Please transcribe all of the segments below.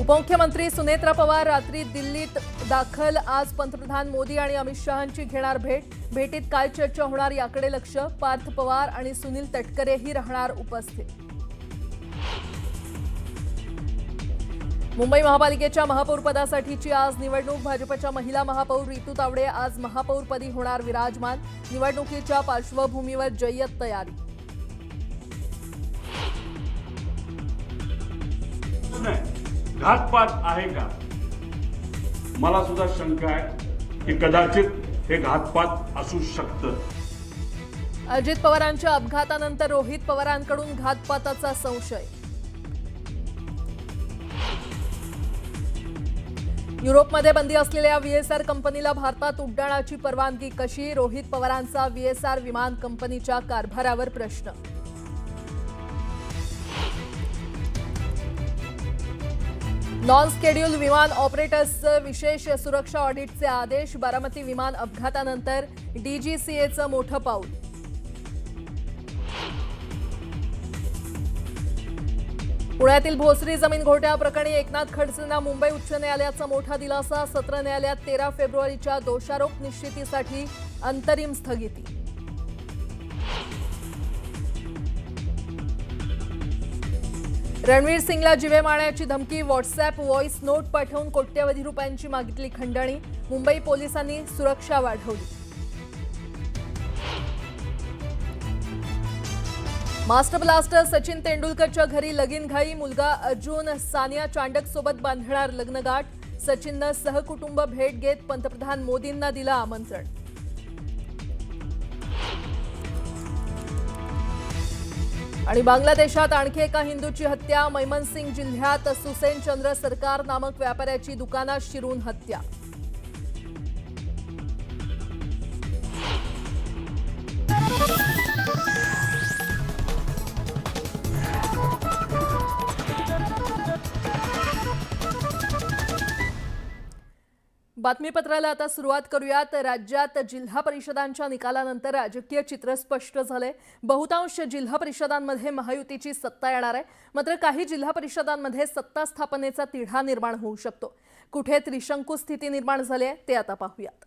उपमुख्यमंत्री सुनेत्रा पवार रात्री दिल्लीत दाखल। आज पंतप्रधान मोदी आणि अमित शहांची घेणार भेटीत काय चर्चा होणार याकडे लक्ष। पार्थ पवार आणि सुनील तटकरेही राहणार उपस्थित। मुंबई महापालिकेच्या महापौरपदासाठीची आज निवडणूक। भाजपच्या महिला महापौर रितू तावडे आज महापौरपदी होणार विराजमान। निवडणुकीच्या पार्श्वभूमीवर जय्यत तयारी। घातपात आहे का? मला सुद्धा शंका आहे की कदाचित हे घातपात असू शकतं। अजित पवारांच्या अपघातानंतर रोहित पवारांकडून घातपाताचा संशय। युरोपमध्ये बंदी असलेल्या व्हीएसआर कंपनीला भारतात उड्डाणाची परवानगी कशी? रोहित पवारांचा व्हीएसआर विमान कंपनीच्या कारभारावर प्रश्न। नॉन स्केड्यूल विमान ऑपरेटर्सचं विशेष सुरक्षा ऑडिटचे आदेश। बारामती विमान अपघातानंतर डीजीसीएचं मोठं पाऊल। पुण्यातील भोसरी जमीन घोटाळ्याप्रकरणी एकनाथ खडसेंना मुंबई उच्च न्यायालयाचा मोठा दिलासा। सत्र न्यायालयात 13 फेब्रुवारीच्या दोषारोप निश्चितीसाठी अंतरिम स्थगिती। रणवीर सिंगला जीवे मारण्याची धमकी। व्हॉट्सअॅप व्हॉइस नोट पाठवून कोट्यवधी रुपयांची मागितली खंडणी। मुंबई पोलिसांनी सुरक्षा वाढवली। मास्टर ब्लास्टर सचिन तेंडुलकरच्या घरी लगीनघाई। मुलगा अर्जुन सानिया चांडक सोबत बांधणार लग्नगाठ। सचिननं सहकुटुंब भेट घेत पंतप्रधान मोदींना दिलं आमंत्रण। आणि बांगलादेशात आणखी एका हिंदूची हत्या। मैमनसिंग जिल्ह्यात सुसेन चंद्र सरकार नामक व्यापाऱ्याची दुकानात शिरून हत्या। बातमीपत्राला आता सुरुवात करूयात। राज्यात जिल्हा परिषदांच्या निकालानंतर राजकीय चित्र स्पष्ट झाले। बहुतांश जिल्हा परिषदांमध्ये महायुतीची सत्ता येणार आहे। मात्र काही जिल्हा परिषदांमध्ये सत्ता स्थापनेचा तिढा निर्माण होऊ शकतो। कुठे त्रिशंकू स्थिती निर्माण झाली आहे ते आता पाहूयात।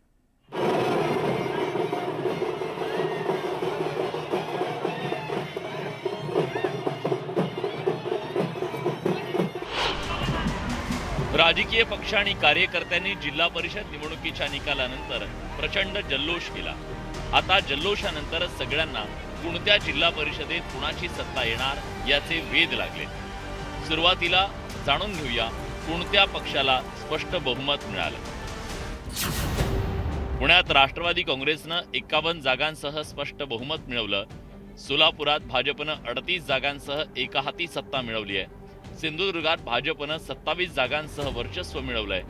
राजकीय पक्ष आणि कार्यकर्त्यांनी जिल्हा परिषद निवडणुकीच्या निकालानंतर प्रचंड जल्लोष केला। आता जल्लोषानंतर सगळ्यांना कोणत्या जिल्हा परिषदेत कुणाची सत्ता येणार याचे वेध लागले। सुरुवातीला जाणून घेऊया कोणत्या पक्षाला स्पष्ट बहुमत मिळालं। पुण्यात राष्ट्रवादी काँग्रेसनं 51 जागांसह स्पष्ट बहुमत मिळवलं। सोलापुरात भाजपनं 38 जागांसह एकहाती सत्ता मिळवली आहे। सिंधुदुर्गात भाजपनं 27 जागांसह वर्चस्व मिळवलंय।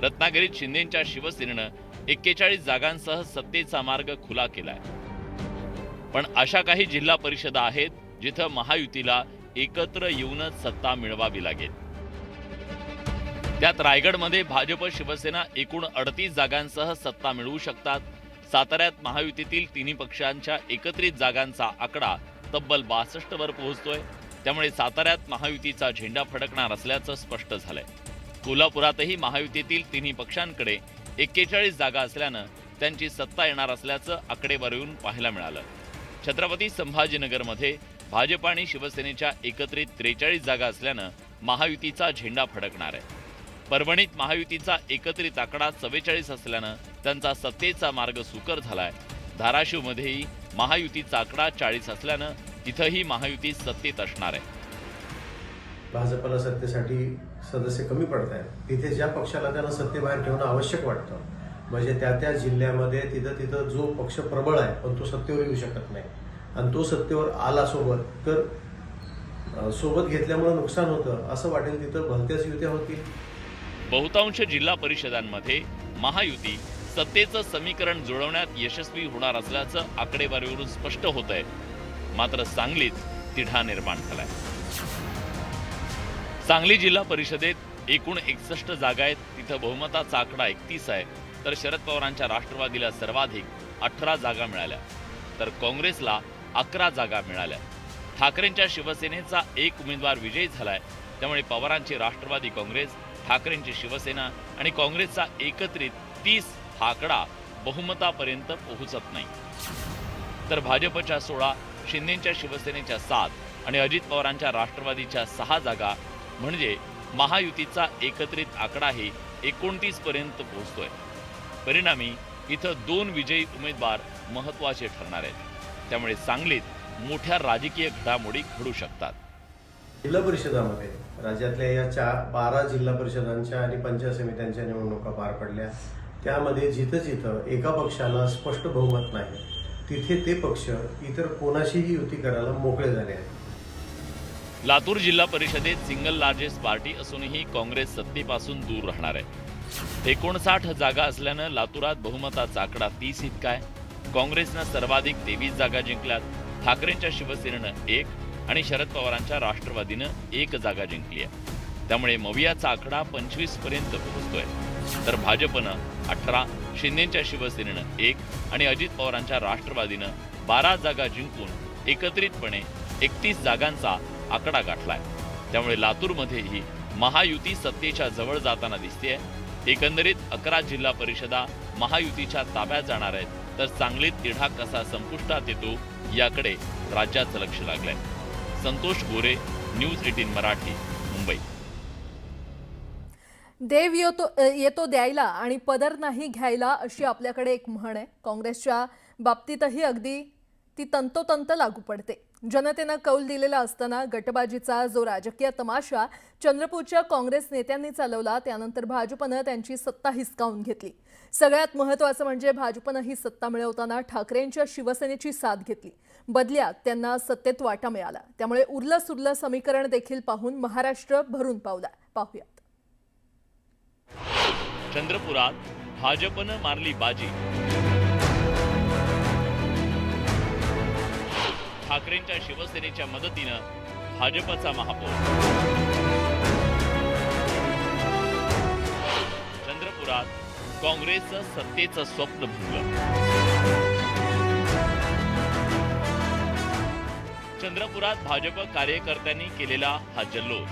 रत्नागिरीत शिंदेंच्या शिवसेनेनं 41 जागांसह सत्तेचा मार्ग खुला केलाय। पण अशा काही जिल्हा परिषदा आहेत जिथं महायुतीला एकत्र येऊनच सत्ता मिळवावी लागेल। त्यात रायगडमध्ये भाजप शिवसेना एकूण 38 जागांसह सत्ता मिळवू शकतात। साताऱ्यात महायुतीतील तिन्ही पक्षांच्या एकत्रित जागांचा आकडा तब्बल 62 वर पोहोचतोय। त्यामुळे साताऱ्यात महायुतीचा झेंडा फडकणार असल्याचं स्पष्ट झालंय। कोल्हापुरातही महायुतीतील तिन्ही पक्षांकडे 41 जागा असल्यानं त्यांची सत्ता येणार असल्याचं आकडेवारीवरून पाहायला मिळालं। छत्रपती संभाजीनगरमध्ये भाजप आणि शिवसेनेच्या एकत्रित 43 जागा असल्यानं महायुतीचा झेंडा फडकणार आहे। परभणीत महायुतीचा एकत्रित आकडा 44 असल्यानं त्यांचा सत्तेचा मार्ग सुकर झालाय। धाराशिवमध्येही महायुतीचा आकडा 40 असल्यानं तिथंही महायुती सत्तेत असणार आहे। भाजपला सत्तेसाठी सदस्य कमी पडत आहेत, तिथे ज्या पक्षाला त्यांना सत्तेबाहेर ठेवणं आवश्यक वाटतं म्हणजे त्या जिल्ह्यामध्ये तिथं जो पक्ष प्रबळ आहे पण तो सत्तेवर येऊ शकत नाही आणि तो सत्तेवर आला सोबत घेतल्यामुळे नुकसान होतं असं वाटेल तिथं भलत्याच युत्या होतील। बहुतांश जिल्हा परिषदांमध्ये महायुती सत्तेचं समीकरण जुळवण्यात यशस्वी होणार असल्याचं आकडेवारीवरून स्पष्ट होत आहे। मात्र सांगलीत तिढा निर्माण झालाय। सांगली जिल्हा परिषदेत एकूण 61 जागा आहेत। तिथं बहुमताचा आकडा 31 आहे। तर शरद पवारांच्या राष्ट्रवादीला सर्वाधिक 18 जागा मिळाल्या, तर काँग्रेसला 11 जागा मिळाल्या। ठाकरेंच्या शिवसेनेचा एक उमेदवार विजयी झालाय, त्यामुळे पवारांची राष्ट्रवादी काँग्रेस ठाकरेंची शिवसेना आणि काँग्रेसचा एकत्रित 30 हा आकडा बहुमतापर्यंत पोहोचत नाही, तर भाजपच्या 16, शिंदेच्या शिवसेनेच्या 7 आणि अजित पवारांच्या राष्ट्रवादीच्या 6 जागा म्हणजे महायुतीचा एकत्रित आकडाही 29 पर्यंत पोहोचतोय। परिणामी इथं 2 विजयी उमेदवार महत्त्वाचे ठरणार आहेत। त्यामुळे सांगलीत मोठ्या राजकीय घडामोडी घडू शकतात। जिल्हा परिषदामध्ये राज्यातल्या या 12 जिल्हा परिषदांच्या आणि पंचायत समित्यांच्या निवडणुका पार पडल्या। त्यामध्ये जिथं एका पक्षाला स्पष्ट बहुमत नाही तिथे ते पक्ष इतर कोणाशीही युती करायला मोकळे झाले आहेत। लातूर जिल्हा परिषदेत सिंगल लार्जेस्ट पार्टी असूनही काँग्रेस सत्तेपासून दूर राहणार आहे। 59 जागा असल्यानं लातूरात बहुमताचा आकडा 30 इतका आहे। काँग्रेसनं सर्वाधिक 23 जागा जिंकल्यात। ठाकरेंच्या शिवसेनेनं 1 आणि शरद पवारांच्या राष्ट्रवादीनं 1 जागा जिंकली आहे। त्यामुळे मवियाचा आकडा 25 पर्यंत पोहोचतोय, तर भाजपनं 18, शिंदेच्या शिवसेनेनं 1 आणि अजित पवारांच्या राष्ट्रवादीनं 12 जागा जिंकून एकत्रितपणे 31 जागांचा आकडा गाठलाय। त्यामुळे लातूरमध्येही महायुती सत्तेच्या जवळ जाताना दिसतेय। एकंदरीत 11 जिल्हा परिषदा महायुतीच्या ताब्यात जाणार आहेत, तर सांगलीत तिढा कसा संपुष्टात येतो याकडे राज्याचं लक्ष लागलंय। संतोष गोरे, न्यूज 18 मराठी, मुंबई। देव येतो द्यायला आणि पदर नाही घ्यायला अशी आपल्याकडे एक म्हण आहे। काँग्रेसच्या बाबतीतही अगदी ती तंतोतंत लागू पडते। जनतेनं कौल दिलेला असताना गटबाजीचा जो राजकीय तमाशा चंद्रपूरच्या काँग्रेस नेत्यांनी चालवला, त्यानंतर भाजपनं त्यांची सत्ता हिसकावून घेतली। सगळ्यात महत्त्वाचं म्हणजे भाजपनं ही सत्ता मिळवताना ठाकरेंच्या शिवसेनेची साथ घेतली। बदल्यात त्यांना सत्तेत वाटा मिळाला। त्यामुळे उरलं सुरलं समीकरण देखील पाहून महाराष्ट्र भरून पाहूयात। चंद्रपुरात भाजपनं मारली बाजी। ठाकरेंच्या शिवसेनेच्या मदतीनं भाजपचा महापौर। चंद्रपुरात काँग्रेसचं सत्तेचं स्वप्न भंगलं। चंद्रपुरात भाजप कार्यकर्त्यांनी केलेला हा जल्लोष,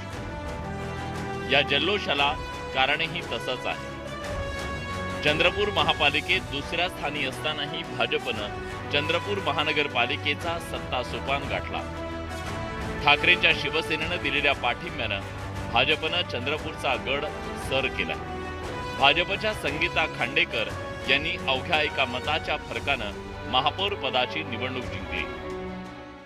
या जल्लोषाला कारणही तसंच आहे। चंद्रपूर महापालिकेत दुसऱ्या स्थानी असतानाही भाजपनं चंद्रपूर महानगरपालिकेचा सत्ता सोपान गाठला। ठाकरेंच्या शिवसेनेनं दिलेल्या पाठिंब्यानं भाजपनं चंद्रपूरचा गड सर केला। भाजपच्या संगीता खांडेकर यांनी अवघ्या एका मताच्या फरकानं महापौर पदाची निवडणूक जिंकली।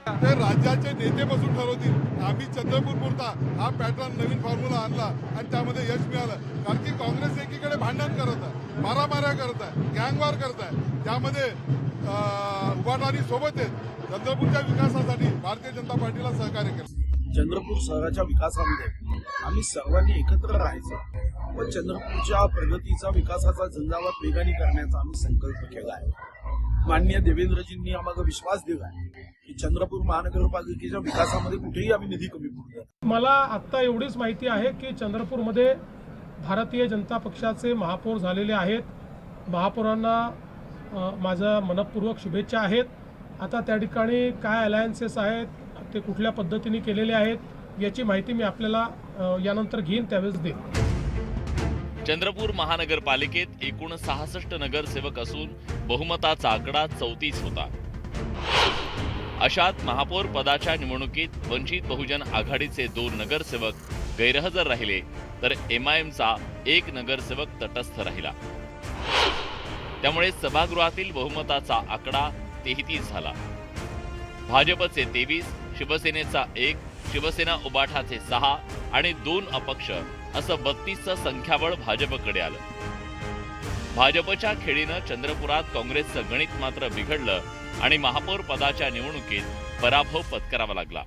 ते राज्याचे नेते बसून ठरवतील। आम्ही चंद्रपूर पुरता हा पॅटर्न नवीन फॉर्म्युला आणला आणि त्यामध्ये यश मिळालं। कारण की काँग्रेस एकीकडे भांडण करत आहे, मारामाऱ्या करत आहे, गँगवॉर करत आहे, त्यामध्ये उभाटानी सोबत आहेत। चंद्रपूरच्या विकासासाठी भारतीय जनता पार्टीला सहकार्य केलं। चंद्रपूर शहराच्या विकासामध्ये आम्ही सर्वांनी एकत्र राहायचं व चंद्रपूरच्या प्रगतीचा विकासाचा झंझावात वेगाने करण्याचा आम्ही संकल्प केला आहे। माननीय देवेंद्रजींनी आम्हाला विश्वास दिला की चंद्रपूर महानगरपालिकेच्या विकासामध्ये कुठेही आम्ही निधी कमी पडू। मला आता एवढीच माहिती आहे की चंद्रपूरमध्ये भारतीय जनता पक्षाचे महापौर झालेले आहेत। महापौरांना माझ्या मनपूर्वक शुभेच्छा आहेत। आता त्या ठिकाणी काय अलायन्सेस आहेत, ते कुठल्या पद्धतीने केलेले आहेत याची माहिती मी आपल्याला यानंतर घेईन, त्यावेळेस देईन। चंद्रपूर महानगरपालिकेत एकूण 66 नगरसेवक असून बहुमताचा आकडा 34 होता। अशात महापौर पदाच्या निवडणुकीत वंचित बहुजन आघाडीचे 2 नगरसेवक गैरहजर राहिले, तर MIMचा 1 नगरसेवक तटस्थ राहिला। त्यामुळे सभागृहातील बहुमताचा आकडा 33 झाला। भाजपचे 23, शिवसेनेचा 1, शिवसेना उबाठाचे 6 आणि 2 अपक्ष असं 32चं संख्याबळ भाजपकडे आलं। भाजपच्या खेळीनं चंद्रपुरात काँग्रेसचं गणित मात्र बिघडलं आणि महापौर पदाच्या निवडणुकीत पराभव पत्करावा लागला।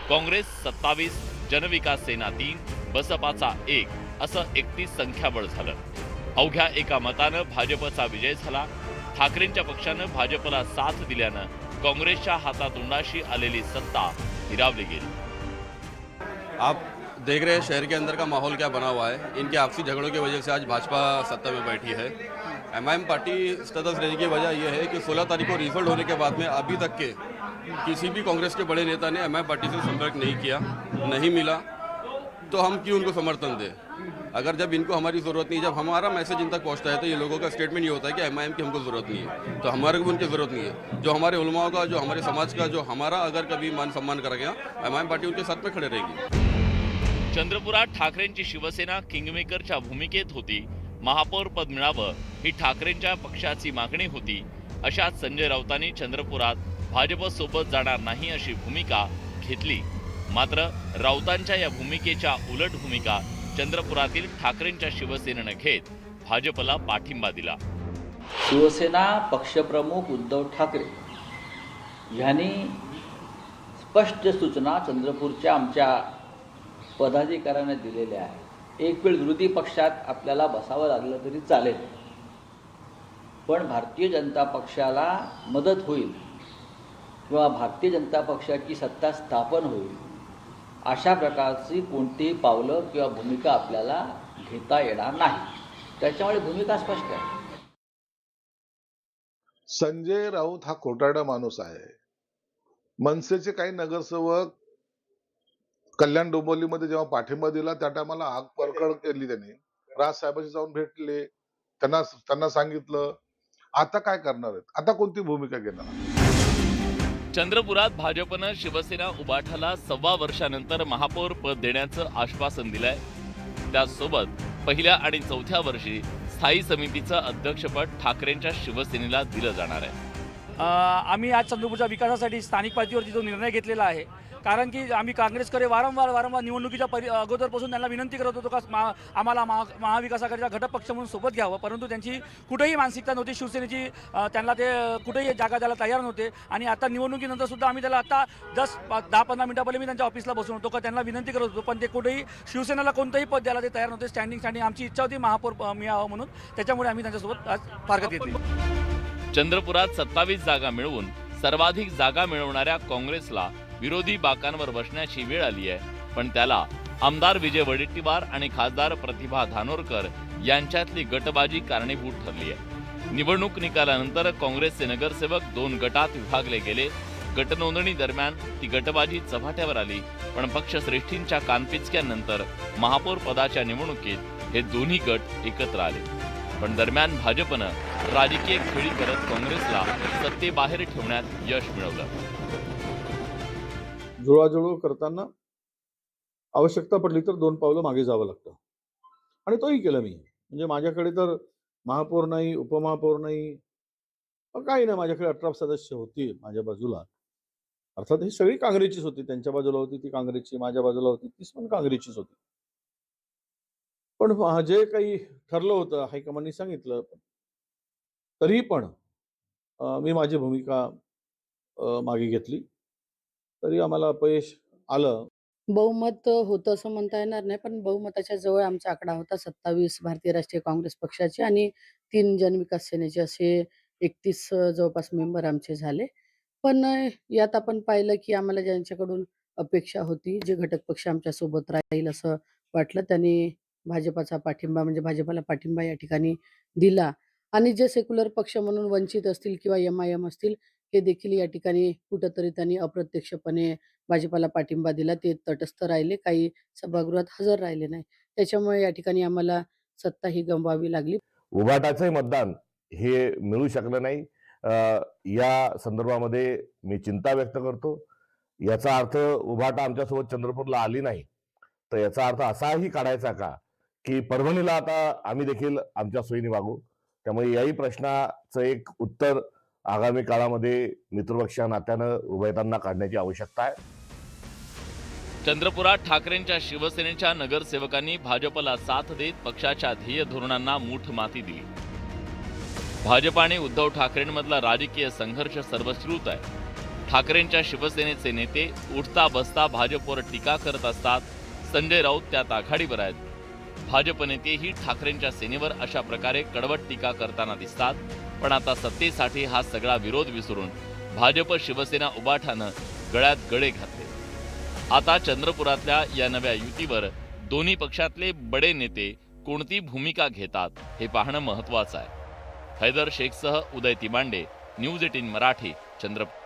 काँग्रेस 27, जनविकास सेना 3, बसपाचा 1 असं 31 संख्याबळ झालं। अवघ्या एका मतानं भाजपचा विजय झाला। ठाकरेंच्या पक्षानं भाजपला साथ दिल्यानं काँग्रेसच्या हातातोंडाशी आलेली सत्ता हिरावली गेली। आप देख रहे हैं शहर के अंदर का माहौल क्या बना हुआ है। इनके आपसी झगड़ों की वजह से आज भाजपा सत्ता में बैठी है। MIM पार्टी तटस्थ रहने की वजह यह है कि 16 तारीख को रिजल्ट होने के बाद में अभी तक के किसी भी कांग्रेस के बड़े नेता ने MIM पार्टी से संपर्क नहीं किया, नहीं मिला। तो हम क्यों उनको समर्थन दें? अगर जब इनको हमारी ज़रूरत नहीं, जब हमारा मैसेज इन तक पहुंचता है तो ये लोगों का स्टेटमेंट ये होता है कि MIM की हमको ज़रूरत नहीं है, तो हमारे को उनकी ज़रूरत नहीं है। जो हमारे उलमाओं का, जो हमारे समाज का, जो हमारा अगर कभी मान सम्मान करा गया, MIM पार्टी उनके साथ में खड़े रहेगी। चंद्रपुरात ठाकरेंची शिवसेना किंगमेकरच्या भूमिकेत होती. महापौर पद मिळावं ही ठाकरेंच्या पक्षाची मागणी होती. अशात संजय राऊतांनी चंद्रपुरात भाजप सोबत जाणार नाही अशी भूमिका घेतली. मात्र राऊतांच्या या भूमिकेच्या उलट भूमिका चंद्रपुरातील ठाकरेंच्या शिवसेनेनं घेत भाजपला पाठिंबा दिला. शिवसेना पक्षप्रमुख उद्धव ठाकरे यांनी स्पष्ट सूचना चंद्रपूरच्या आमच्या पदाधिकाऱ्यांना दिलेल्या आहेत. एक वेळ विरोधी पक्षात आपल्याला बसावं लागलं तरी चालेल, पण भारतीय जनता पक्षाला मदत होईल किंवा भारतीय जनता पक्षाची सत्ता स्थापन होईल अशा प्रकारची कोणतीही पावलं किंवा भूमिका आपल्याला घेता येणार नाही. त्याच्यामुळे भूमिका स्पष्ट आहे. संजय राऊत हा खोटारडा माणूस आहे. मनसेचे काही नगरसेवक कल्याण डोंबिवलीमध्ये जेव्हा पाठिंबा दिला त्या टायमाला आग परकड केली त्यांनी. राज साहेबांशी जाऊन भेटले, त्यांना सांगितलं. आता काय करणार आहेत? आता कोणती भूमिका घेणार? चंद्रपुरात भाजपनं शिवसेना उबाठाला 1.25 वर्षानंतर महापौर पद देण्याचं आश्वासन दिलंय. त्यासोबत पहिल्या आणि चौथ्या वर्षी स्थायी समितीचं अध्यक्षपद ठाकरेंच्या शिवसेनेला दिलं जाणार आहे. आम्ही आज चंद्रपूरच्या विकासासाठी स्थानिक पातळीवरती जो निर्णय घेतलेला आहे, कारण की आम्ही काँग्रेसकडे वारंवार निवडणुकीच्या अगोदरपासून त्यांना विनंती करत होतो का आम्हाला महाविकास आघाडीचा घटक पक्ष म्हणून सोबत घ्यावं, परंतु त्यांची कुठेही मानसिकता नव्हती. शिवसेनेची त्यांना ते कुठेही जागा द्यायला तयार नव्हते. आणि आता निवडणुकीनंतर सुद्धा आम्ही त्याला आता जस्ट 10-15 मिनिटांपहिले मी त्यांच्या ऑफिसला बसून होतो का त्यांना विनंती करत होतो, पण ते कुठेही शिवसेनेला कोणतंही पद द्यायला ते तयार नव्हते. स्टँडिंग आमची इच्छा होती महापौर मिळावं म्हणून, त्याच्यामुळे आम्ही त्यांच्यासोबत आज फारकत घेतली. चंद्रपुरात 27 जागा मिळवून सर्वाधिक जागा मिळवणाऱ्या काँग्रेसला विरोधी बाकांवर बसण्याची वेळ आली आहे. पण त्याला आमदार विजय वडेट्टीवार आणि खासदार प्रतिभा धानोरकर यांच्यातली गटबाजी कारणीभूत ठरली आहे. निवडणूक निकालानंतर काँग्रेसचे नगरसेवक 2 गटात विभागले गेले. गटनोंदणी दरम्यान ती गटबाजी चव्हाट्यावर आली. पण पक्षश्रेष्ठींच्या कानपिचक्यानंतर महापौर पदाच्या निवडणुकीत हे दोन्ही गट एकत्र आले. पण दरम्यान भाजपनं राजकीय खेळी करत काँग्रेसला सत्तेबाहेर ठेवण्यात यश मिळवलं. जुळवाजुळव करताना आवश्यकता पडली तर 2 पावलं मागे जावं लागतं, आणि तोही केलं मी. म्हणजे माझ्याकडे तर महापौर नाही, उपमहापौर नाही, काही नाही. माझ्याकडे 18 सदस्य होती माझ्या बाजूला. अर्थात ही सगळी काँग्रेसचीच होती. त्यांच्या बाजूला होती ती काँग्रेसची, माझ्या बाजूला होती तीच पण काँग्रेसचीच होती. पण जे काही ठरलं होतं हायकमांडनी सांगितलं, तरीही पण मी माझी भूमिका मागे घेतली. तरी आम्हाला अपयश आलं. बहुमत होतं असं म्हणता येणार नाही, पण बहुमताच्या जवळ आमचा आकडा होता. 27 भारतीय राष्ट्रीय काँग्रेस पक्षाचे आणि 3 जनविकास सेनेचे असे 31 जवळपास मेंबर आमचे झाले. पण यात आपण पाहिलं की आम्हाला ज्यांच्याकडून अपेक्षा होती, जे घटक पक्ष आमच्या सोबत राहील असं वाटलं, त्यांनी भाजपाचा पाठिंबा म्हणजे भाजपाला पाठिंबा या ठिकाणी दिला. आणि जे सेक्युलर पक्ष म्हणून वंचित असतील किंवा MIM असतील, हे देखील या ठिकाणी कुठंतरी त्यांनी अप्रत्यक्षपणे भाजपाला पाठिंबा दिला. ते तटस्थ राहिले, काही सभागृहात हजर राहिले नाही. त्याच्यामुळे या ठिकाणी आम्हाला सत्ता ही गमवावी लागली. उभाटाचे मतदान हे मिळू शकलं नाही. या संदर्भामध्ये मी चिंता व्यक्त करतो. याचा अर्थ उभाटा आमच्यासोबत चंद्रपूरला आली नाही, तर याचा अर्थ असाही काढायचा का की परभणीला आता आम्ही देखील आमच्या सोयीने वागू. त्यामुळे याही प्रश्नाचं एक उत्तर आगामी काळामध्ये मित्रपक्ष नात्यानं उभयतांना काढण्याची आवश्यकता आहे. चंद्रपुरात ठाकरेंच्या शिवसेनेच्या नगरसेवकांनी भाजपला साथ देत पक्षाच्या ध्येय धोरणांना मूठ माती दिली. भाजप आणि उद्धव ठाकरेंमधला राजकीय संघर्ष सर्वश्रुत आहे. ठाकरेंच्या शिवसेनेचे नेते उठता बसता भाजपवर टीका करत असतात. संजय राऊत त्यात आघाडीवर आहेत. भाजप नेतेही ठाकरेंच्या सेनेवर अशा प्रकारे कडवट टीका करताना दिसतात. पण आता सत्तेसाठी हा सगळा विरोध विसरून भाजप शिवसेना उबाठानं गळ्यात गळे घातले. आता चंद्रपुरातल्या या नव्या युतीवर दोन्ही पक्षातले बडे नेते कोणती भूमिका घेतात हे पाहणं महत्त्वाचं आहे. हैदर शेखसह उदय तिमांडे, न्यूज 18 मराठी, चंद्रपूर.